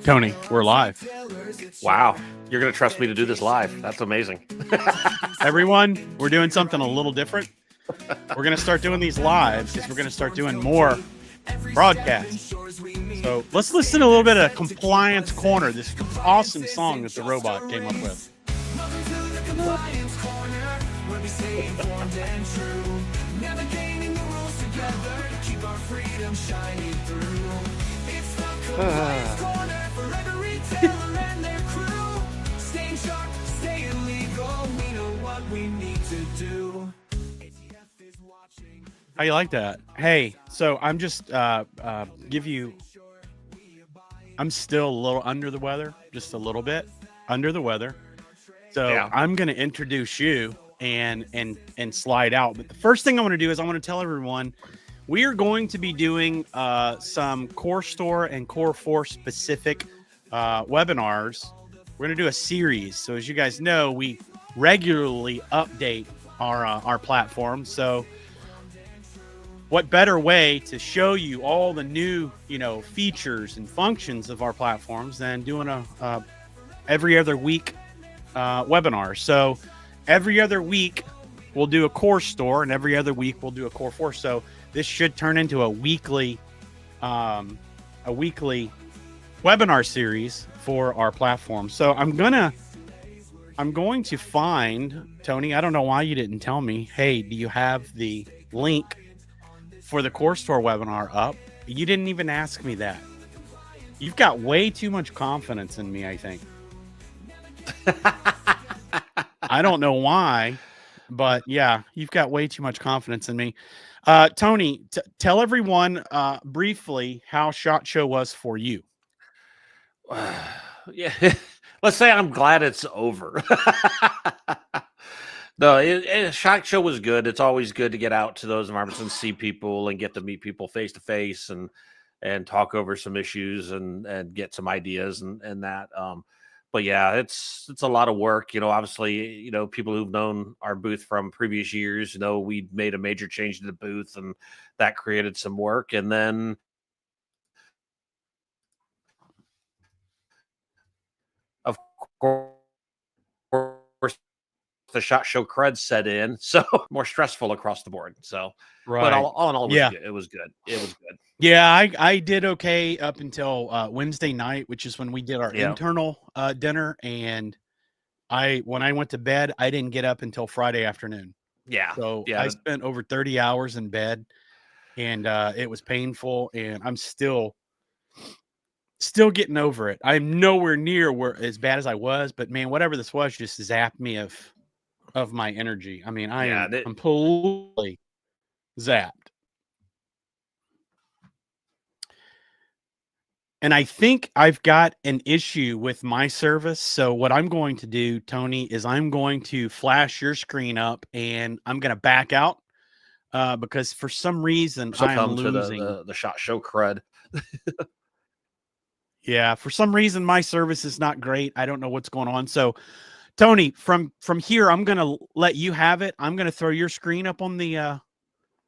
Tony, we're live. Wow. You're going to trust me to do this live. That's amazing. Everyone, we're doing something a little different. We're going to start doing these live because we're going to start doing more broadcasts. So let's listen to a little bit of Compliance Corner, this awesome song that the robot came up with. Welcome to the Compliance Corner, where we stay informed and true. Navigating the rules together to keep our freedom shining through. It's the Compliance Corner for every retailer and their crew. Staying sharp, staying legal, we know what we need to do. ATF is watching. How you like that? Hey, so I'm just I'm still a little under the weather, just a little bit under the weather. So Yeah. I'm going to introduce you and slide out. But the first thing I want to do is I want to tell everyone we are going to be doing some Core Store and Core Force specific webinars. We're going to do a series. So as you guys know, we regularly update our platform. So what better way to show you all the new, features and functions of our platforms than doing a every other week webinar. So every other week we'll do a Core Store, and every other week we'll do a Core Force. So this should turn into a weekly webinar series for our platform. So I'm going to find, Tony, I don't know why you didn't tell me, hey, do you have the link for the Core Store webinar up? You didn't even ask me that. You've got way too much confidence in me, I think. I don't know why, but yeah, you've got way too much confidence in me. Tony, tell everyone briefly how SHOT Show was for you. Yeah. Let's say I'm glad it's over. No, SHOT Show was good. It's always good to get out to those environments and see people and get to meet people face to face and talk over some issues and get some ideas and that. But yeah, it's a lot of work. Obviously, people who've known our booth from previous years, we made a major change to the booth, and that created some work. And then of course the SHOT Show crud set in, so more stressful across the board. So, Right. but all in all, it was Yeah. good. It was good. It was good. Yeah, I did okay up until Wednesday night, which is when we did our Yeah. internal dinner. And when I went to bed, I didn't get up until Friday afternoon. Yeah. So Yeah. I spent over 30 hours in bed, and it was painful, and I'm still getting over it. I'm nowhere near as bad as I was, but man, whatever this was just zapped me of my energy. I mean, I am completely zapped. And I think I've got an issue with my service. So what I'm going to do, Tony, is I'm going to flash your screen up, and I'm going to back out because for some reason I am losing the SHOT Show crud. Yeah, for some reason my service is not great. I don't know what's going on. So, Tony, from here, I'm going to let you have it. I'm going to throw your screen up on the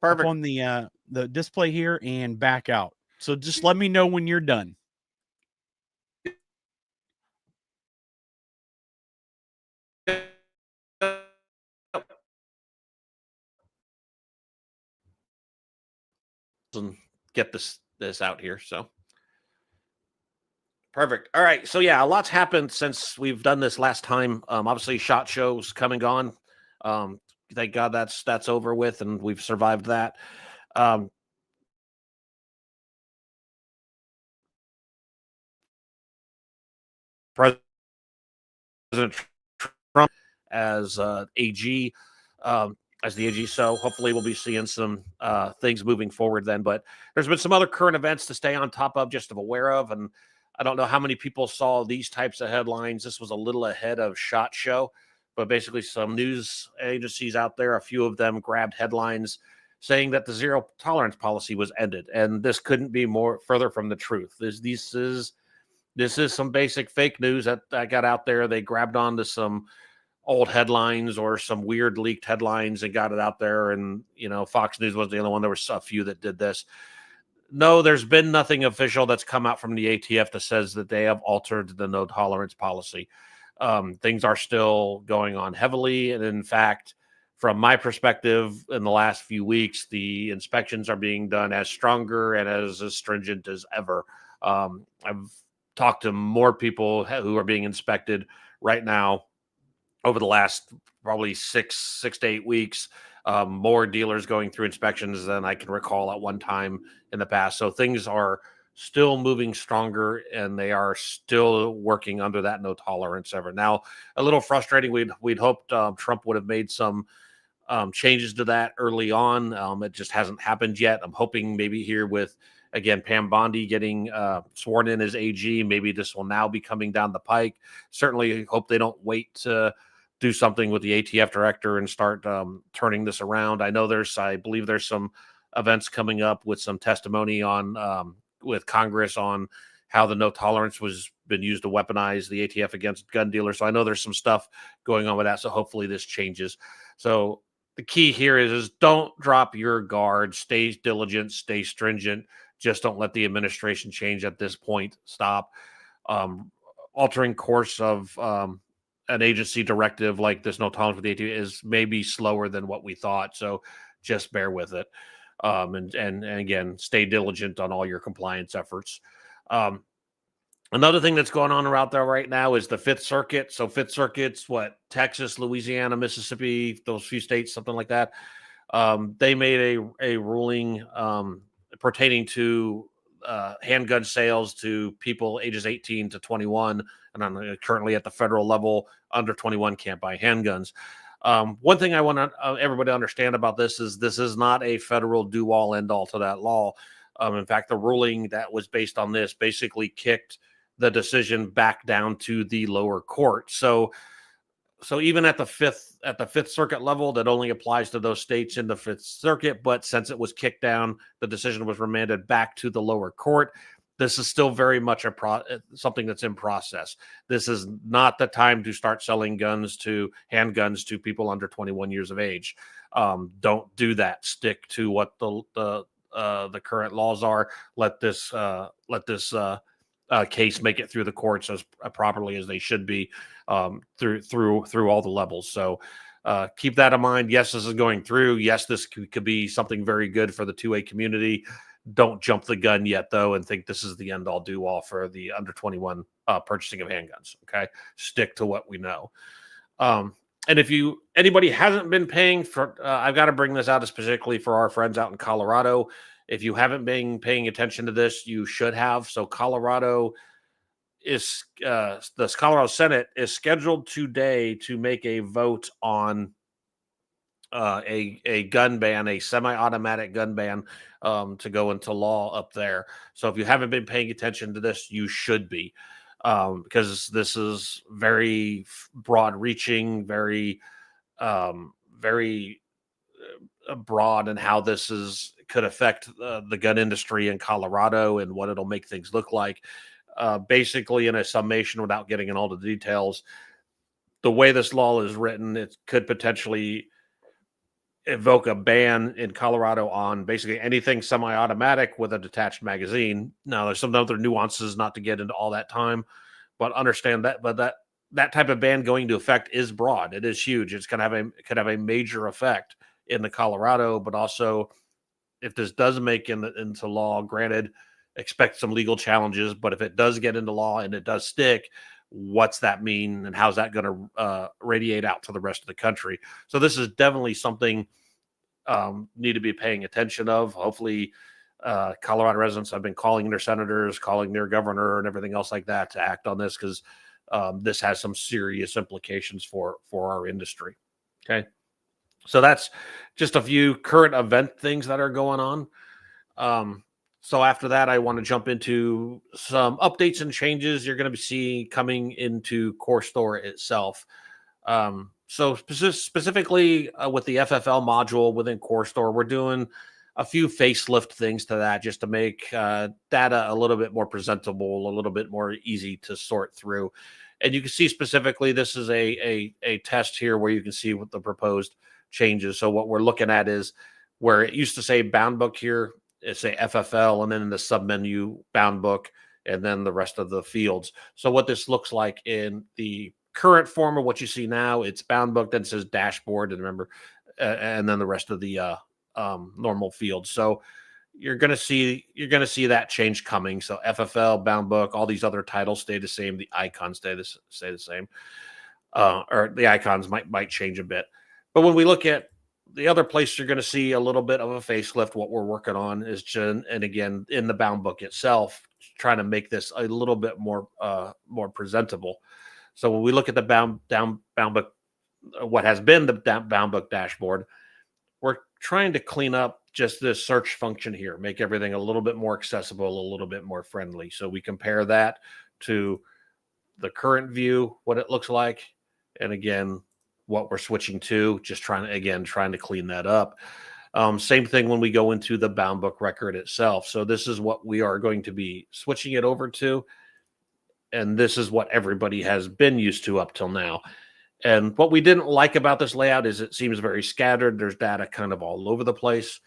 Perfect. on the display here and back out. So just let me know when you're done. And get this out here. So perfect. All right. So yeah, a lot's happened since we've done this last time. Obviously, SHOT Show's come and gone. Thank God that's over with, and we've survived that. President Trump as AG. As the AG. So hopefully we'll be seeing some things moving forward then. But there's been some other current events to stay on top of, just aware of. And I don't know how many people saw these types of headlines. This was a little ahead of SHOT Show, but basically some news agencies out there, a few of them grabbed headlines saying that the zero tolerance policy was ended. And this couldn't be more further from the truth. This is some basic fake news that got out there. They grabbed onto some old headlines or some weird leaked headlines and got it out there. And, Fox News was the only one. There was a few that did this. No, there's been nothing official that's come out from the ATF that says that they have altered the no tolerance policy. Things are still going on heavily. And in fact, from my perspective, in the last few weeks, the inspections are being done as stronger and as stringent as ever. I've talked to more people who are being inspected right now over the last probably 6 to 8 weeks. More dealers going through inspections than I can recall at one time in the past. So things are still moving stronger, and they are still working under that no tolerance ever. Now, a little frustrating. We'd hoped Trump would have made some changes to that early on. It just hasn't happened yet. I'm hoping maybe here with, again, Pam Bondi getting sworn in as AG, maybe this will now be coming down the pike. Certainly hope they don't wait to do something with the ATF director and start turning this around. I believe there's some events coming up with some testimony on with Congress on how the no tolerance was been used to weaponize the ATF against gun dealers. So I know there's some stuff going on with that. So hopefully this changes. So the key here is don't drop your guard, stay diligent, stay stringent. Just don't let the administration change at this point. Stop. Altering course of an agency directive like this no tolerance with the ATF is maybe slower than what we thought. So just bear with it. And again, stay diligent on all your compliance efforts. Another thing that's going on out there right now is the Fifth Circuit. So Fifth Circuit's Texas, Louisiana, Mississippi, those few states, something like that. They made a ruling pertaining to handgun sales to people ages 18 to 21, and I'm currently at the federal level, under 21 can't buy handguns. One thing I want everybody to understand about this is not a federal do-all, end-all to that law. In fact, the ruling that was based on this basically kicked the decision back down to the lower court. So even at the Fifth Circuit level, that only applies to those states in the Fifth Circuit. But since it was kicked down, the decision was remanded back to the lower court. This is still very much something that's in process. This is not the time to start selling handguns to people under 21 years of age. Don't do that. Stick to what the current laws are. Let this case make it through the courts as properly as they should be through all the levels. So keep that in mind. Yes, this is going through. Yes, this could be something very good for the 2A community. Don't jump the gun yet, though, and think this is the end-all, do-all for the under 21 purchasing of handguns. Okay, stick to what we know. And if anybody hasn't been paying for, I've got to bring this out specifically for our friends out in Colorado. If you haven't been paying attention to this, you should have. So Colorado is the Colorado Senate is scheduled today to make a vote on a gun ban, a semi-automatic gun ban, to go into law up there. So if you haven't been paying attention to this, you should be, because this is very broad-reaching, very broad in how this could affect the gun industry in Colorado and what it'll make things look like. Basically, in a summation, without getting in all the details, the way this law is written, it could potentially evoke a ban in Colorado on basically anything semi-automatic with a detached magazine. Now, there's some other nuances, not to get into all that time, but understand that. But that type of ban going into effect is broad. It is huge. It's going to could have a major effect in the Colorado, but also if this does make into law, granted, expect some legal challenges. But if it does get into law and it does stick, what's that mean, and how's that going to radiate out to the rest of the country? So this is definitely something need to be paying attention of. Hopefully, Colorado residents have been calling their senators, calling their governor, and everything else like that to act on this, because this has some serious implications for our industry. Okay, so that's just a few current event things that are going on. So after that, I want to jump into some updates and changes you're going to see coming into CoreStore itself. So specifically with the FFL module within CoreStore, we're doing a few facelift things to that just to make data a little bit more presentable, a little bit more easy to sort through. And you can see specifically, this is a test here where you can see what the proposed changes. So what we're looking at is where it used to say bound book here, say FFL, and then in the submenu bound book, and then the rest of the fields. So what this looks like in the current form of what you see now, it's bound book, then it says dashboard, and remember, and then the rest of the normal fields. So you're gonna see that change coming. So FFL, bound book, all these other titles stay the same. The icons stay the same, or the icons might change a bit. But when we look at the other place, you're going to see a little bit of a facelift. What we're working on is and again in the bound book itself, trying to make this a little bit more presentable. So when we look at the bound book, what has been the bound book dashboard, we're trying to clean up just this search function here, make everything a little bit more accessible, a little bit more friendly. So we compare that to the current view, what it looks like, and again, what we're switching to, just trying to clean that up. Same thing when we go into the bound book record itself. So this is what we are going to be switching it over to. And this is what everybody has been used to up till now. And what we didn't like about this layout is it seems very scattered. There's data kind of all over the place.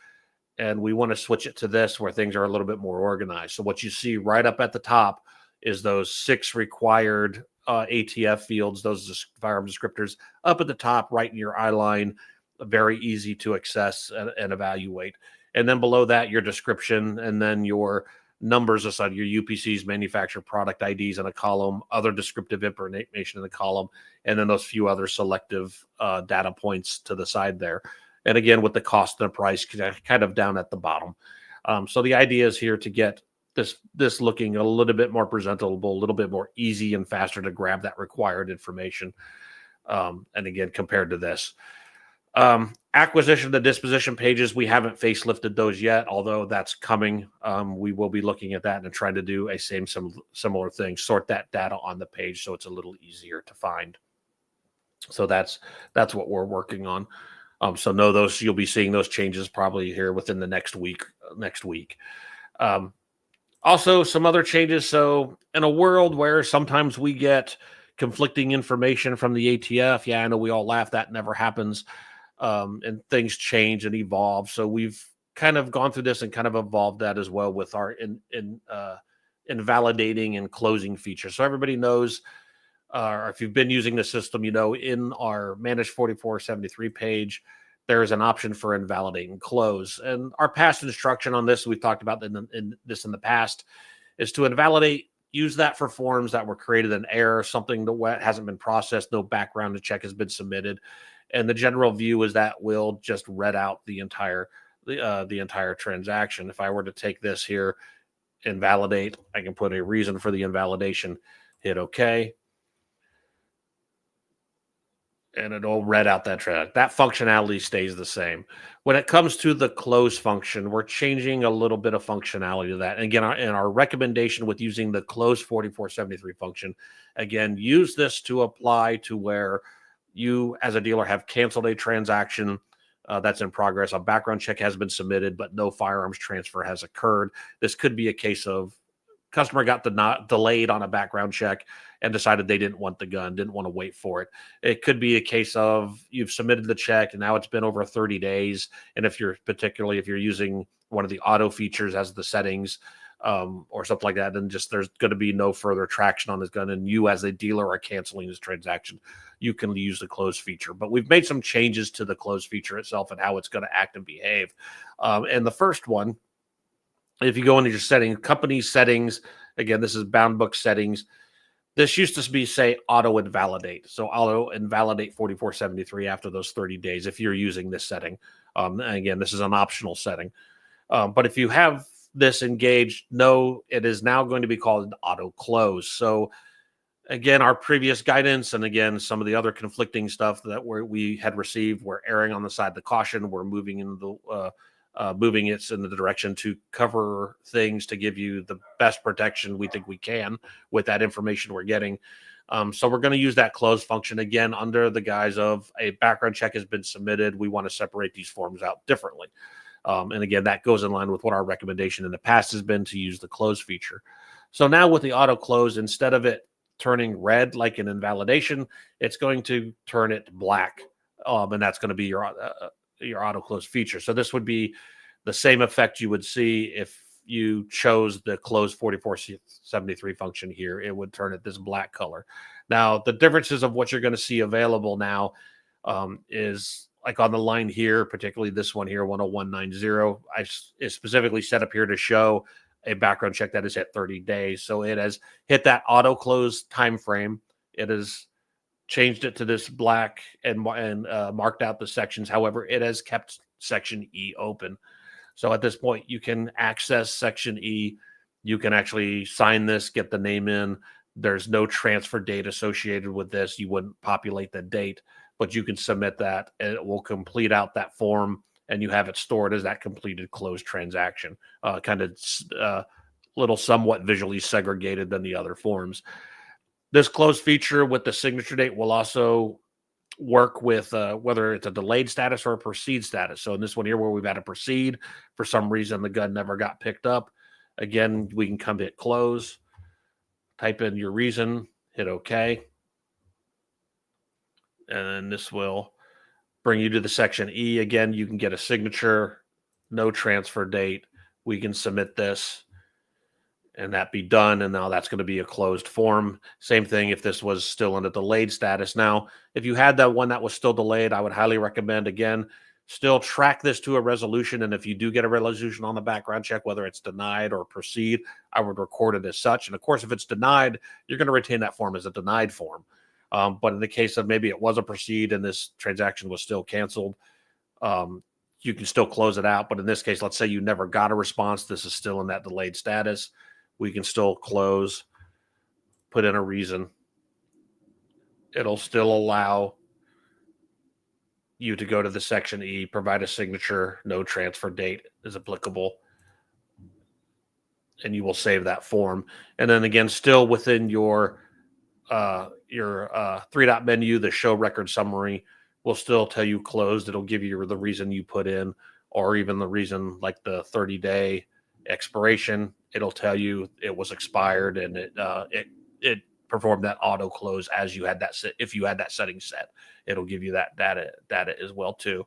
And we want to switch it to this where things are a little bit more organized. So what you see right up at the top is those 6 required ATF fields, those firearm descriptors up at the top, right in your eye line, very easy to access and evaluate. And then below that, your description, and then your numbers aside, your UPCs, manufacturer product IDs in a column, other descriptive information in the column, and then those few other selective data points to the side there. And again, with the cost and the price kind of down at the bottom. So the idea is here to get this looking a little bit more presentable, a little bit more easy and faster to grab that required information. And again, compared to this. Acquisition, the disposition pages, we haven't facelifted those yet, although that's coming. We will be looking at that and trying to do a similar thing, sort that data on the page so it's a little easier to find. So that's what we're working on. So know those, you'll be seeing those changes probably here within the next week. Also, some other changes. So in a world where sometimes we get conflicting information from the ATF, yeah, I know we all laugh, that never happens. And things change and evolve. So we've kind of gone through this and kind of evolved that as well with our invalidating and closing feature. So everybody knows, if you've been using the system, you know, in our Manage 4473 page, there is an option for invalidate and close. And our past instruction on this, we've talked about in the past, is to invalidate, use that for forms that were created in error, something that hasn't been processed, no background check has been submitted. And the general view is that will just read out the entire transaction. If I were to take this here, invalidate, I can put a reason for the invalidation, hit OK. And it'll read out that transaction. That functionality stays the same. When it comes to the close function, we're changing a little bit of functionality to that. And again, in our recommendation with using the close 4473 function, again, use this to apply to where you as a dealer have canceled a transaction that's in progress. A background check has been submitted, but no firearms transfer has occurred. This could be a case of customer got delayed on a background check and decided they didn't want the gun, didn't want to wait for it. It could be a case of you've submitted the check and now it's been over 30 days. And if you're using one of the auto features as the settings or something like that, then just there's going to be no further traction on this gun. And you as a dealer are canceling this transaction. You can use the close feature. But we've made some changes to the close feature itself and how it's going to act and behave. And the first one, if you go into your company settings, again, this is bound book settings. This used to be, say, auto invalidate. So auto invalidate 4473 after those 30 days if you're using this setting. And again, this is an optional setting. But if you have this engaged, no, it is now going to be called auto close. So again, our previous guidance and again, some of the other conflicting stuff that we had received, we're erring on the side of the caution. We're moving into moving it in the direction to cover things to give you the best protection we think we can with that information we're getting. So we're going to use that close function again under the guise of a background check has been submitted. We want to separate these forms out differently. And again, that goes in line with what our recommendation in the past has been to use the close feature. So now with the auto close, instead of it turning red like an invalidation, it's going to turn it black. And that's going to be your auto close feature. So this would be the same effect you would see if you chose the close 4473 function here. It would turn it this black color. Now, the differences of what you're going to see available now is like on the line here, particularly this one here, 10190. Is specifically set up here to show a background check that is hit 30 days. So it has hit that auto close time frame. It has changed it to this black and marked out the sections. However, it has kept section E open. So at this point, you can access section E. You can actually sign this, get the name in. There's no transfer date associated with this. You wouldn't populate the date, but you can submit that and it will complete out that form and you have it stored as that completed closed transaction, kind of little somewhat visually segregated than the other forms. This close feature with the signature date will also work with whether it's a delayed status or a proceed status. So in this one here where we've had a proceed, for some reason the gun never got picked up. Again, we can come hit close, type in your reason, hit OK. And then this will bring you to the section E. Again, you can get a signature, no transfer date. We can submit this and that be done. And now that's going to be a closed form. Same thing if this was still in a delayed status. Now, if you had that one that was still delayed, I would highly recommend, again, still track this to a resolution. And if you do get a resolution on the background check, whether it's denied or proceed, I would record it as such. And of course, if it's denied, you're going to retain that form as a denied form. But in the case of maybe it was a proceed and this transaction was still canceled, you can still close it out. But in this case, let's say you never got a response. This is still in that delayed status. We can still close, put in a reason. It'll still allow you to go to the section E, provide a signature, no transfer date is applicable, and you will save that form. And then again, still within your three-dot menu, the show record summary will still tell you closed. It'll give you the reason you put in, or even the reason like the 30-day expiration. It'll tell you it was expired and it performed that auto close as you had that set. If you had that setting set, it'll give you that data as well too.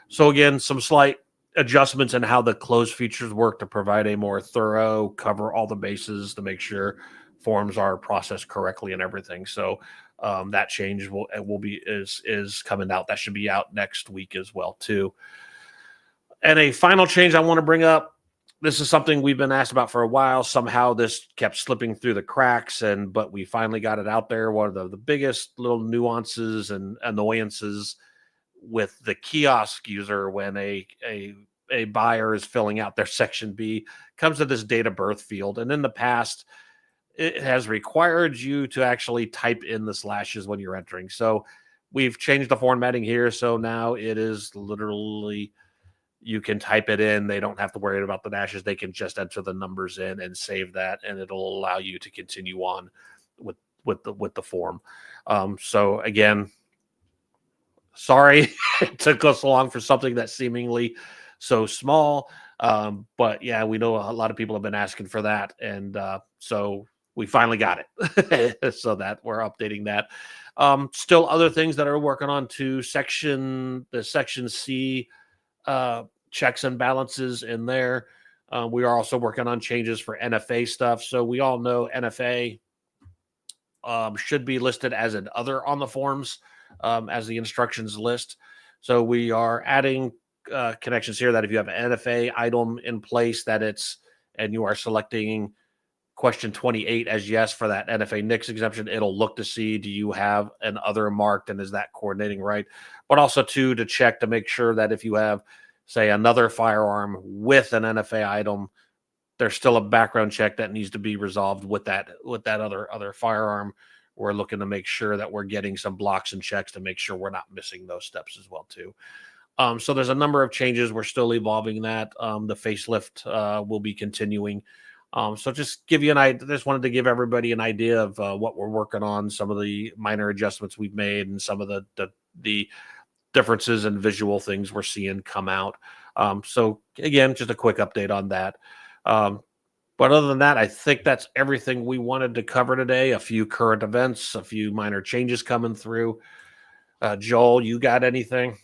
So again, some slight adjustments in how the close features work to provide a more thorough, cover all the bases to make sure forms are processed correctly and everything. So that change is coming out. That should be out next week as well too. And a final change I want to bring up. This is something we've been asked about for a while. Somehow this kept slipping through the cracks, but we finally got it out there. One of the biggest little nuances and annoyances with the kiosk user when a buyer is filling out their section B comes to this date of birth field. And in the past, it has required you to actually type in the slashes when you're entering. So we've changed the formatting here. So now it is literally, you can type it in. They don't have to worry about the dashes. They can just enter the numbers in and save that, and it'll allow you to continue on with the form. So again, sorry it took us long for something that's seemingly so small. But yeah, we know a lot of people have been asking for that, and so we finally got it. So that we're updating that. Still other things that are working on to the section C checks and balances in there. We are also working on changes for NFA stuff. So we all know NFA should be listed as an other on the forms as the instructions list. So we are adding connections here that if you have an NFA item in place and you are selecting question 28 as yes for that NFA NICS exemption, it'll look to see, do you have an other marked and is that coordinating right? But also to check to make sure that if you have, say, another firearm with an NFA item, there's still a background check that needs to be resolved with that other firearm. We're looking to make sure that we're getting some blocks and checks to make sure we're not missing those steps as well too. So there's a number of changes. We're still evolving that. The facelift will be continuing. So just give you an idea. Just wanted to give everybody an idea of what we're working on, some of the minor adjustments we've made, and some of the differences and visual things we're seeing come out. So again, just a quick update on that. But other than that, I think that's everything we wanted to cover today. A few current events, a few minor changes coming through. Joel, you got anything?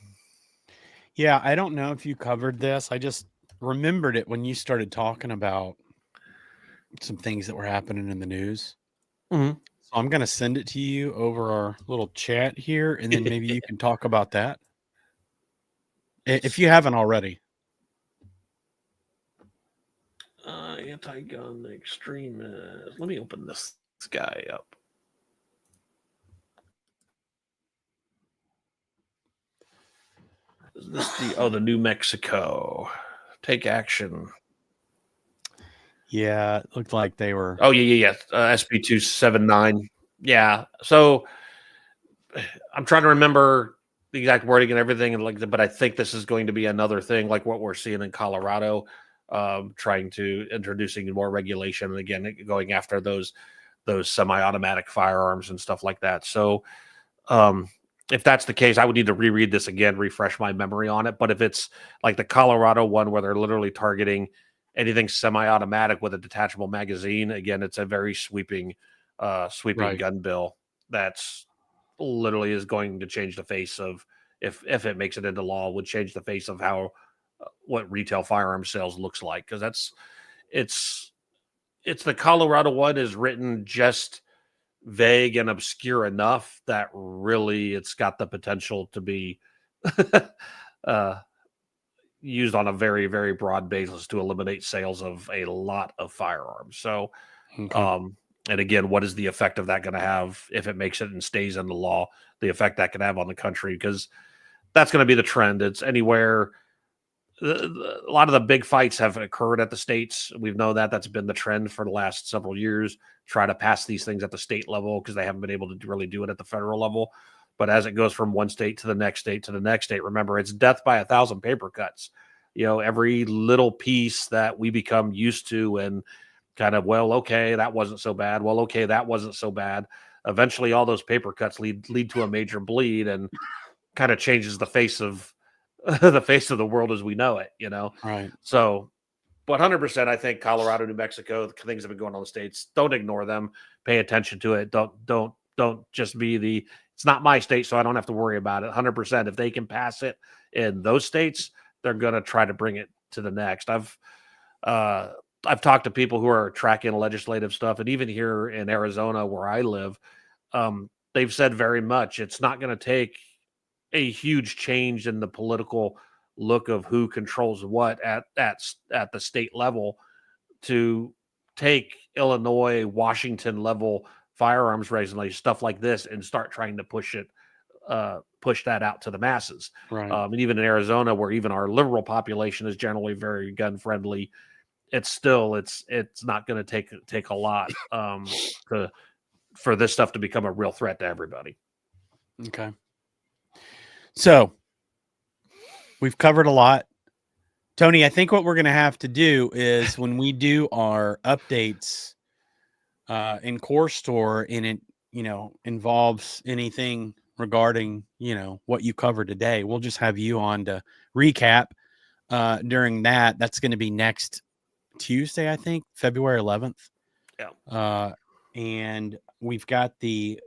Yeah, I don't know if you covered this. I just remembered it when you started talking about some things that were happening in the news. Mhm. So I'm going to send it to you over our little chat here, and then maybe you can talk about that if you haven't already. Anti-gun extremist. Let me open this guy up. Is this the New Mexico take action? Yeah, it looked like they were. Oh yeah. SB 279. Yeah. So I'm trying to remember the exact wording and everything, and but I think this is going to be another thing like what we're seeing in Colorado, trying to introducing more regulation and again going after those semi-automatic firearms and stuff like that. So if that's the case, I would need to reread this again, refresh my memory on it. But if it's like the Colorado one where they're literally targeting anything semi-automatic with a detachable magazine, again, it's a very sweeping Right. gun bill that's literally is going to change the face of if it makes it into law, would change the face of how what retail firearm sales looks like, because it's the Colorado one is written just vague and obscure enough that really it's got the potential to be used on a very, very broad basis to eliminate sales of a lot of firearms. So, Okay. and again, what is the effect of that going to have if it makes it and stays in the law? The effect that can have on the country, because that's going to be the trend. It's anywhere. A lot of the big fights have occurred at the states. We've known that that's been the trend for the last several years. Try to pass these things at the state level because they haven't been able to really do it at the federal level. But as it goes from one state to the next state to the next state, remember it's death by 1,000 paper cuts. Every little piece that we become used to and kind of, well, okay, that wasn't so bad. Well, okay, that wasn't so bad. Eventually, all those paper cuts lead to a major bleed and kind of changes the face of the world as we know it. Right. So, 100%, I think Colorado, New Mexico, the things have been going on in the states. Don't ignore them. Pay attention to it. Don't just be it's not my state, so I don't have to worry about it. 100%. If they can pass it in those states, they're going to try to bring it to the next. I've talked to people who are tracking legislative stuff, and even here in Arizona, where I live, they've said very much it's not going to take a huge change in the political look of who controls what at the state level to take Illinois, Washington level firearms regulation, stuff like this, and start trying to push that out to the masses. Right. And even in Arizona, where even our liberal population is generally very gun friendly, it's not going to take a lot for this stuff to become a real threat to everybody. Okay. So we've covered a lot. Tony, I think what we're going to have to do is when we do our updates in Core Store and it, involves anything regarding, what you covered today, we'll just have you on to recap during that. That's going to be next Tuesday, I think, February 11th. Yeah. And we've got the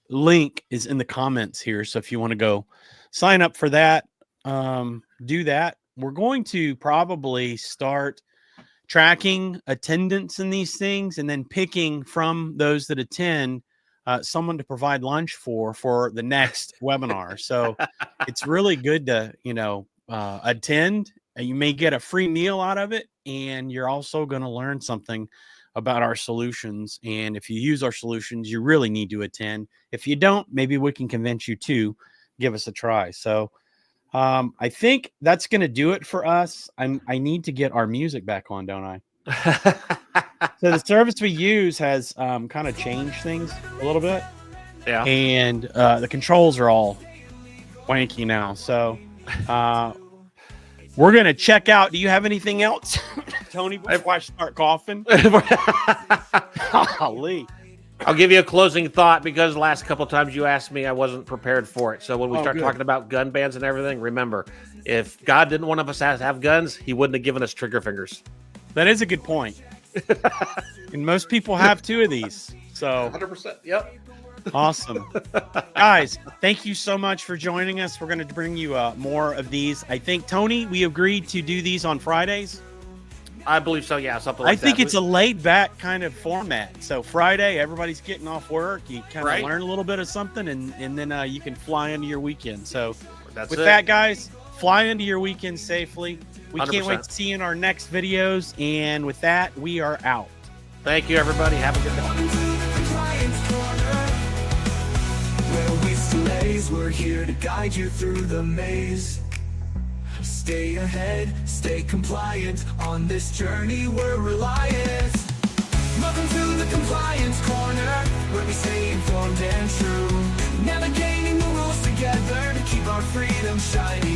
link is in the comments here. So if you want to go sign up for that, do that. We're going to probably start tracking attendance in these things and then picking from those that attend someone to provide lunch for the next webinar. So it's really good to, attend. You may get a free meal out of it, and you're also going to learn something about our solutions. And if you use our solutions, you really need to attend. If you don't, maybe we can convince you to give us a try. So I think that's going to do it for us. I need to get our music back on, don't I? So the service we use has kind of changed things a little bit. Yeah. And the controls are all wanky now. So we're going to check out. Do you have anything else, Tony, before I start coughing? Golly. I'll give you a closing thought, because the last couple of times you asked me, I wasn't prepared for it. So when we start talking about gun bans and everything, remember, if God didn't want us to have guns, he wouldn't have given us trigger fingers. That is a good point. And most people have two of these. So 100%. Yep. Awesome. Guys, thank you so much for joining us. We're going to bring you more of these. I think, Tony, we agreed to do these on Fridays. I believe so. Yeah, something like I that. think it's a laid back kind of format. So Friday, everybody's getting off work. You kind of Right. learn a little bit of something, and then you can fly into your weekend. So That's with it. that, guys, fly into your weekend safely. We can't 100%. wait to see you in our next videos. And with that, we are out. Thank you, everybody. Have a good day. Welcome to the Compliance Corner, where we delays. We're here to guide you through the maze. Stay ahead, stay compliant. On this journey, we're reliant. Welcome to the Compliance Corner, where we stay informed and true. Navigating the rules together to keep our freedom shining